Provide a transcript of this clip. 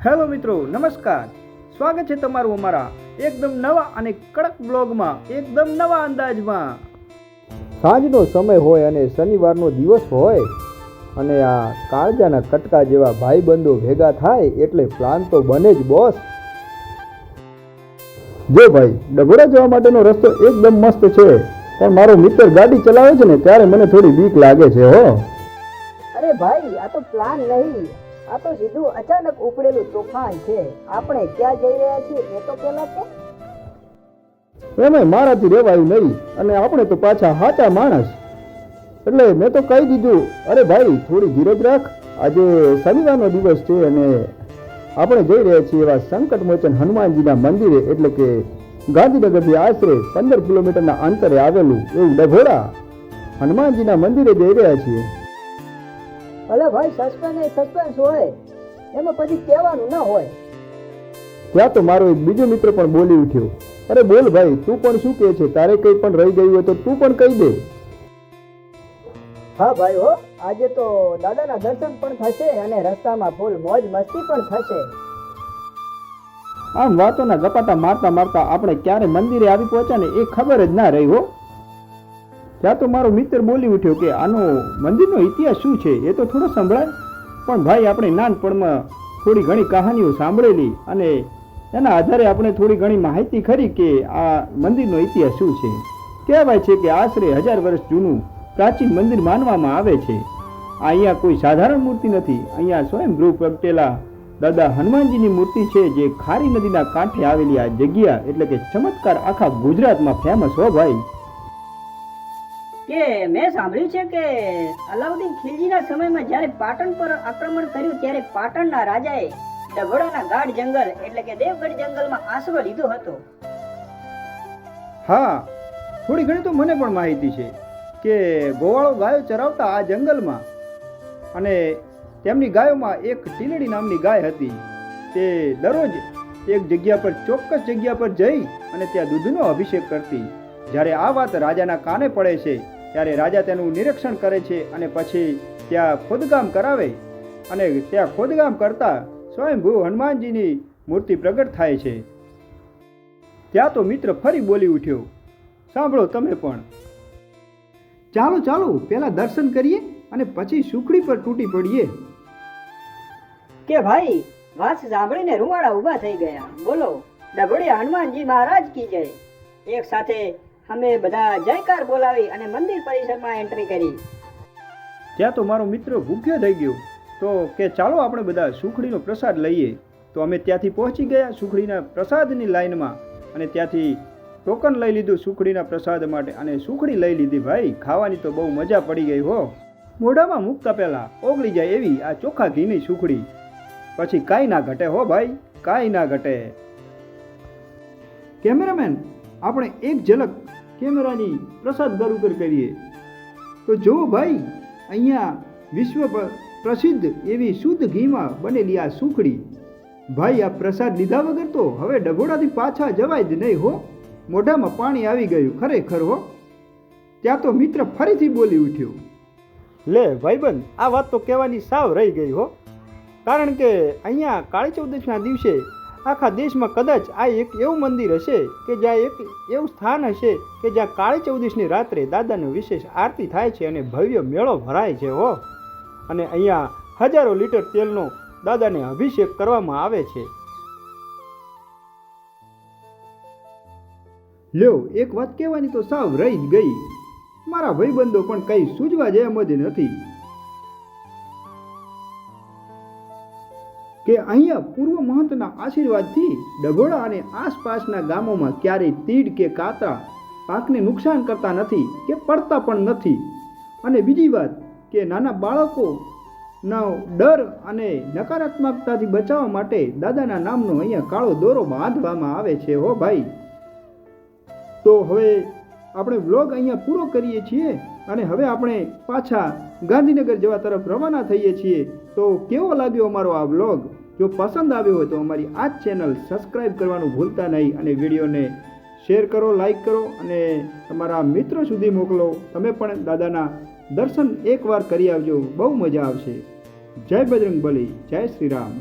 Hello મિત્રો, નમસ્કાર. સ્વાગત છે તમારું અમારા એકદમ નવા અને કડક બ્લોગમાં, એકદમ નવા અંદાજમાં. સાંજનો સમય હોય અને શનિવારનો દિવસ હોય અને આ કાળજાના કટકા જેવા ભાઈબંધો ભેગા થાય એટલે પ્લાન તો બને જ બોસ. જો ભાઈ, ડભોડા જવા માટેનો રસ્તો એકદમ મસ્ત છે, પણ મારો મિત્ર ગાડી ચલાવે છે ને ત્યારે મને થોડી બીક લાગે છે હો. અરે ભાઈ, આ તો પ્લાન નહીં, આ તો સીધું અચાનક ઉપડેલું તોફાન છે. આપણે ક્યાં જઈ રહ્યા છીએ એ તો પેલા કે. એમાં મારાથી રેવાયું નહીં અને આપણે તો પાછા સાચા માણસ, એટલે મેં તો કહી દીધું, અરે ભાઈ થોડી ધીરજ રાખ, આજે શનિવારનો દિવસ છે અને આપણે જઈ રહ્યા છીએ એવા સંકટ મોચન હનુમાનજીના મંદિરે, એટલે કે ગાંધીનગરથી આશરે 15 કિલોમીટરના અંતરે આવેલું એવું ડભોડા હનુમાનજીના મંદિરે જઈ રહ્યા છીએ. ભલે ભાઈ, સસ્પેન્સ હોય એમાં પછી કહેવાનું ના હોય. ત્યાં તો મારો એક બીજો મિત્ર પણ બોલી ઉઠ્યો, અરે બોલ ભાઈ, તું પણ શું કહે છે? તારે કંઈ પણ રહી ગયું હોય તો તું પણ કહી દે. હા ભાઈ હો, આજે તો દાદાના દર્શન પણ થશે અને રસ્તામાં ફૂલ મોજ મસ્તી પણ થશે. આમ વાતોના ગપાટા મારતા મારતા આપણે ક્યારે મંદિરે આવી પહોંચ્યા ને એ ખબર જ ના રહી હો. ત્યાં તો મારો મિત્ર બોલી ઉઠ્યો કે આનો મંદિરનો ઇતિહાસ શું છે એ તો થોડો સંભળાય. પણ ભાઈ, આપણે નાનપણમાં થોડી ઘણી કહાનીઓ સાંભળેલી અને એના આધારે આપણે થોડી ઘણી માહિતી ખરી કે આ મંદિરનો ઇતિહાસ શું છે. કહેવાય છે કે આશરે 1000 વર્ષ જૂનું પ્રાચીન મંદિર માનવામાં આવે છે. અહીંયા કોઈ સાધારણ મૂર્તિ નથી, અહીંયા સ્વયંભૂ પ્રગટેલા દાદા હનુમાનજીની મૂર્તિ છે, જે ખારી નદીના કાંઠે આવેલી આ જગ્યા એટલે કે ચમત્કાર આખા ગુજરાતમાં ફેમસ હો ભાઈ. કે મેં સાંભળ્યું છે કે અલાઉદ્દીન ખિલજીના સમયમાં જ્યારે પાટણ પર આક્રમણ કર્યું ત્યારે પાટણના રાજાએ ડભોડાના ગાઢ જંગલ એટલે કે દેવગઢ જંગલમાં આશરો લીધો હતો. હા, થોડી ઘણી તો મને પણ માહિતી છે કે ગોવાળો ગાયો ચરાવતા આ જંગલમાં અને તેમની ગાયોમાં એક ટીલડી નામની ગાય હતી. તે દરરોજ એક જગ્યા પર, ચોક્કસ જગ્યા પર જઈ અને ત્યાં દૂધનો અભિષેક કરતી. જ્યારે આ વાત રાજાના કાને પડે છે ત્યારે રાજા તેનું નિરીક્ષણ કરે છે અને પછી ત્યાં ખોદકામ કરાવે અને ત્યાં ખોદકામ કરતા સ્વયંભૂ હનુમાનજીની મૂર્તિ પ્રગટ થાય છે. ત્યાં તો મિત્ર ફરી બોલી ઉઠ્યો, સાંભળો તમે પણ. ચાલો ચાલો, પહેલા દર્શન કરીએ અને પછી સુખડી પર તૂટી પડીએ. કે ભાઈ, વાત સાંભળીને રૂવાડા ઊભા થઈ ગયા. બોલો, ડભોડિયા હનુમાનજી મહારાજ કી જય. એક સાથે અમે બધા જયકાર બોલાવી અને મંદિર પરિસરમાં એન્ટ્રી કરી. ત્યાં તો મારો મિત્ર ભૂખ્યો થઈ ગયો તો કે ચાલો આપણે બધા સુખડીનો પ્રસાદ લઈએ. તો અમે ત્યાંથી પહોંચી ગયા સુખડીના પ્રસાદની લાઈનમાં અને ત્યાંથી ટોકન લઈ લીધું સુખડીના પ્રસાદ માટે અને સુખડી લઈ લીધી. ભાઈ, ખાવાની તો બહુ મજા પડી ગઈ હો. મોઢામાં મૂકતા પહેલા ઓગળી જાય એવી આ ચોખ્ખા ઘીની સુખડી, પછી કાંઈ ના ઘટે હો ભાઈ, કાંઈ ના ઘટે. કેમેરામેન, આપણે એક ઝલક કેમેરાની પ્રસાદ દર ઉપર કરીએ તો જુઓ ભાઈ, અહીંયા વિશ્વ પ્રસિદ્ધ એવી શુદ્ધ ઘીમાં બનેલી આ સુખડી. ભાઈ, આ પ્રસાદ લીધા વગર તો હવે ડભોડાથી પાછા જવાય જ નહીં હો. મોઢામાં પાણી આવી ગયું ખરેખર હો. ત્યાં તો મિત્ર ફરીથી બોલી ઉઠ્યો, લે ભાઈબંધ, આ વાત તો કહેવાની સાવ રહી ગઈ હો. કારણ કે અહીંયા કાળી ચૌદશના દિવસે આખા દેશમાં કદાચ આ એક એવું મંદિર હશે કે જ્યાં એક એવું સ્થાન હશે કે જ્યાં કાળી ચૌદશની રાત્રે દાદાનો વિશેષ આરતી થાય છે અને ભવ્ય મેળો ભરાય છે હો. અને અહીંયા હજારો લીટર તેલનો દાદાને અભિષેક કરવામાં આવે છે. લ્યો, એક વાત કહેવાની તો સાવ રહી જ ગઈ. મારા ભાઈબંધો પણ કઈ સૂઝવા જેમ જ નથી કે અહીંયા પૂર્વ મહંતના આશીર્વાદથી ડભોડા અને આસપાસના ગામોમાં ક્યારેય તીડ કે કાતરા પાકને નુકસાન કરતા નથી કે પડતા પણ નથી. અને બીજી વાત કે નાના બાળકોનો ડર અને નકારાત્મકતાથી બચાવવા માટે દાદાના નામનો અહીંયા કાળો દોરો બાંધવામાં આવે છે હો ભાઈ. તો હવે આપણે વ્લોગ અહીંયા પૂરો કરીએ છીએ અને હવે આપણે પાછા ગાંધીનગર જવા તરફ રવાના થઈએ છીએ. તો કેવો લાગ્યો અમારો આ વ્લોગ? જો પસંદ આવ્યો હોય તો અમારી આ જ ચેનલ સબસ્ક્રાઈબ કરવાનું ભૂલતા નહીં અને વિડીયોને શેર કરો, લાઈક કરો અને તમારા મિત્રો સુધી મોકલો. તમે પણ દાદાના દર્શન એકવાર કરી આવજો, બહુ મજા આવશે. જય બજરંગબલી, જય શ્રી રામ.